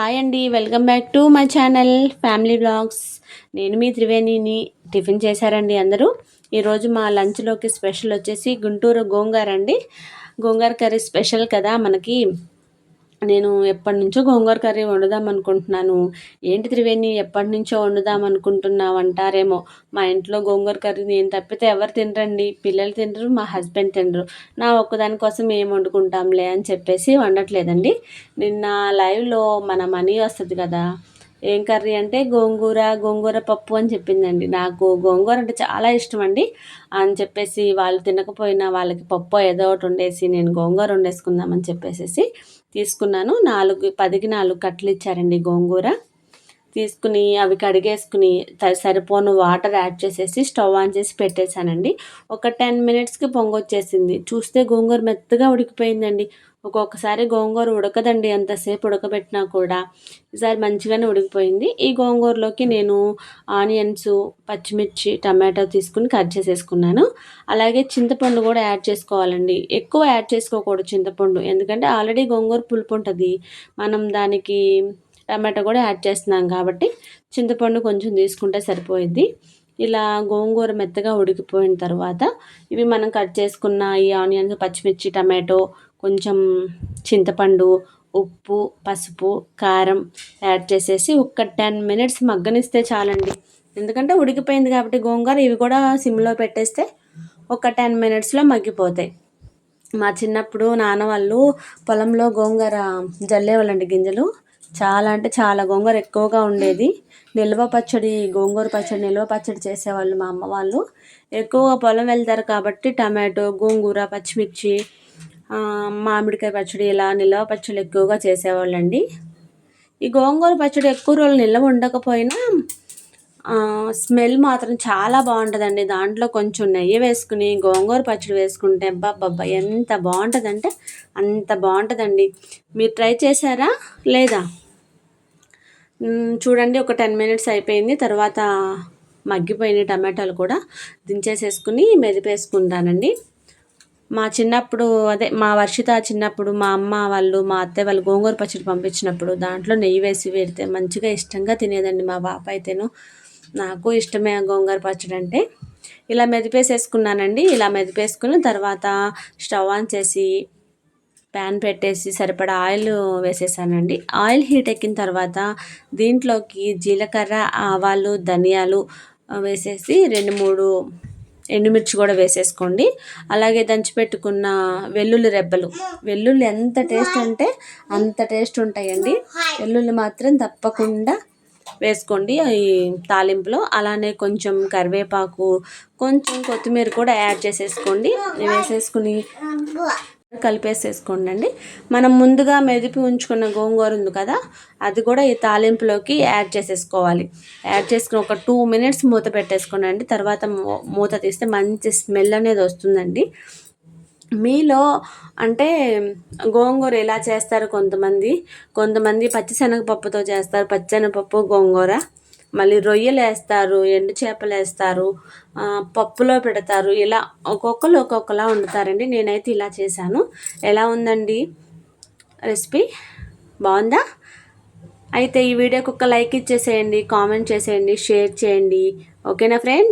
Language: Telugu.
హాయ్ అండి, welcome back to my channel family blogs. నేను మీ త్రివేణిని. టిఫిన్ చేశారండి అందరూ? ఈరోజు మా లంచ్లోకి స్పెషల్ వచ్చేసి గుంటూరు గోంగూర అండి. గోంగూర కర్రీ స్పెషల్ కదా మనకి. నేను ఎప్పటి నుంచో గోంగూర కర్రీ వండుదాం అనుకుంటున్నాను. ఏంటి త్రివేణి ఎప్పటి నుంచో వండుదాం అనుకుంటున్నావు అంటారేమో. మా ఇంట్లో గోంగూర కర్రీ నేను తప్పితే ఎవరు తినరండి. పిల్లలు తినరు, మా హస్బెండ్ తినరు. నా ఒక్కదాని కోసం ఏం వండుకుంటాంలే అని చెప్పేసి వండట్లేదండి. నిన్న లైవ్లో మన మనీ వస్తుంది కదా, ఏం కర్రీ అంటే గోంగూర పప్పు అని చెప్పిందండి. నాకు గోంగూర అంటే చాలా ఇష్టం అండి. అని చెప్పేసి వాళ్ళు తినకపోయినా వాళ్ళకి పప్పు ఏదో ఒకటి వండేసి నేను గోంగూర వండేసుకుందామని చెప్పేసి తీసుకున్నాను. 10కి 4 కట్టలు ఇచ్చారండి గోంగూర. తీసుకుని అవి కడిగేసుకుని సరిపోను వాటర్ యాడ్ చేసేసి స్టవ్ ఆన్ చేసి పెట్టేశానండి. ఒక 10 మినిట్స్కి పొంగొచ్చేసింది. చూస్తే గోంగూర మెత్తగా ఉడికిపోయిందండి. ఒక్కొక్కసారి గోంగూర ఉడకదండి, ఎంతసేపు ఉడకబెట్టినా కూడా. ఈసారి మంచిగానే ఉడికిపోయింది. ఈ గోంగూరలోకి నేను ఆనియన్స్, పచ్చిమిర్చి, టమాటో తీసుకుని కట్ చేసేసుకున్నాను. అలాగే చింతపండు కూడా యాడ్ చేసుకోవాలండి. ఎక్కువ యాడ్ చేసుకోకూడదు చింతపండు, ఎందుకంటే ఆల్రెడీ గోంగూర పులుపు ఉంటుంది. మనం దానికి టమాటో కూడా యాడ్ చేస్తున్నాం కాబట్టి చింతపండు కొంచెం తీసుకుంటే సరిపోయిద్ది. ఇలా గోంగూర మెత్తగా ఉడికిపోయిన తర్వాత ఇవి మనం కట్ చేసుకున్న ఈ ఆనియన్స్, పచ్చిమిర్చి, టమాటో, కొంచెం చింతపండు, ఉప్పు, పసుపు, కారం యాడ్ చేసేసి ఒక 10 మినిట్స్ మగ్గనిస్తే చాలండి. ఎందుకంటే ఉడికిపోయింది కాబట్టి గోంగూర. ఇవి కూడా సిమ్లో పెట్టేస్తే ఒక 10 మినిట్స్లో మగ్గిపోతాయి. మా చిన్నప్పుడు నాన్న వాళ్ళు పొలంలో గోంగూర జల్లేవాళ్ళండి గింజలు. చాలా అంటే చాలా గోంగూర ఎక్కువగా ఉండేది. గోంగూర పచ్చడి నిల్వ పచ్చడి చేసేవాళ్ళు మా అమ్మ వాళ్ళు. ఎక్కువగా పొలం వెళ్తారు కాబట్టి టమాటో, గోంగూర, పచ్చిమిర్చి, మామిడికాయ పచ్చడి ఇలా నిల్వ పచ్చళ్ళు ఎక్కువగా చేసేవాళ్ళండి. ఈ గోంగూర పచ్చడి ఎక్కువ రోజులు నిల్వ ఉండకపోయినా స్మెల్ మాత్రం చాలా బాగుంటుందండి. దాంట్లో కొంచెం నెయ్యి వేసుకుని గోంగూర పచ్చడి వేసుకుంటే అబ్బా ఎంత బాగుంటుందంటే అంత బాగుంటుందండి. మీరు ట్రై చేశారా లేదా? చూడండి, ఒక 10 మినిట్స్ అయిపోయింది. తర్వాత మగ్గిపోయిన టమాటాలు కూడా దించేసేసుకుని మెదిపేసుకుంటానండి. మా చిన్నప్పుడు మా వర్షిత చిన్నప్పుడు మా అమ్మ వాళ్ళు, మా అత్తయ్య వాళ్ళు గోంగూర పచ్చడి పంపించినప్పుడు దాంట్లో నెయ్యి వేసి పెడితే మంచిగా ఇష్టంగా తినేదండి మా పాప అయితేను. నాకు ఇష్టమే ఆ గోంగూర పచ్చడి అంటే. ఇలా మెదిపేసేసుకున్నానండి. ఇలా మెదిపేసుకుని తర్వాత స్టవ్ ఆన్ చేసి ప్యాన్ పెట్టేసి సరిపడా ఆయిల్ వేసేసానండి. ఆయిల్ హీట్ ఎక్కిన తర్వాత దీంట్లోకి జీలకర్ర, ఆవాలు, ధనియాలు వేసేసి 2-3 ఎండుమిర్చి కూడా వేసేసుకోండి. అలాగే దంచిపెట్టుకున్న వెల్లుల్లి రెబ్బలు. వెల్లుల్లి ఎంత టేస్ట్ అంటే అంత టేస్ట్ ఉంటాయండి. వెల్లుల్లి మాత్రం తప్పకుండా వేసుకోండి ఈ తాలింపులో. అలానే కొంచెం కరివేపాకు, కొంచెం కొత్తిమీర కూడా యాడ్ చేసేసుకోండి. వేసేసుకుని కలిపేసేసుకోండి. మనం ముందుగా మెదిపి ఉంచుకున్న గోంగూర ఉంది కదా, అది కూడా ఈ తాలింపులోకి యాడ్ చేసేసుకోవాలి. యాడ్ చేసుకుని ఒక 2 మినిట్స్ మూత పెట్టేసుకోండి. తర్వాత మూత తీస్తే మంచి స్మెల్ అనేది వస్తుందండి. మీలో అంటే గోంగూర ఎలా చేస్తారు కొంతమంది పచ్చిశనగపప్పుతో చేస్తారు. పచ్చిశనగపప్పు గోంగూర, మళ్ళీ రొయ్యలు వేస్తారు, ఎండు చేపలు వేస్తారు, పప్పులో పెడతారు. ఇలా ఒక్కొక్కరు ఒక్కొక్కలా వండుతారండి. నేనైతే ఇలా చేశాను. ఎలా ఉందండి రెసిపీ? బాగుందా? అయితే ఈ వీడియోకి ఒక లైక్ ఇచ్చేసేయండి, కామెంట్ చేసేయండి, షేర్ చేయండి. ఓకేనా ఫ్రెండ్?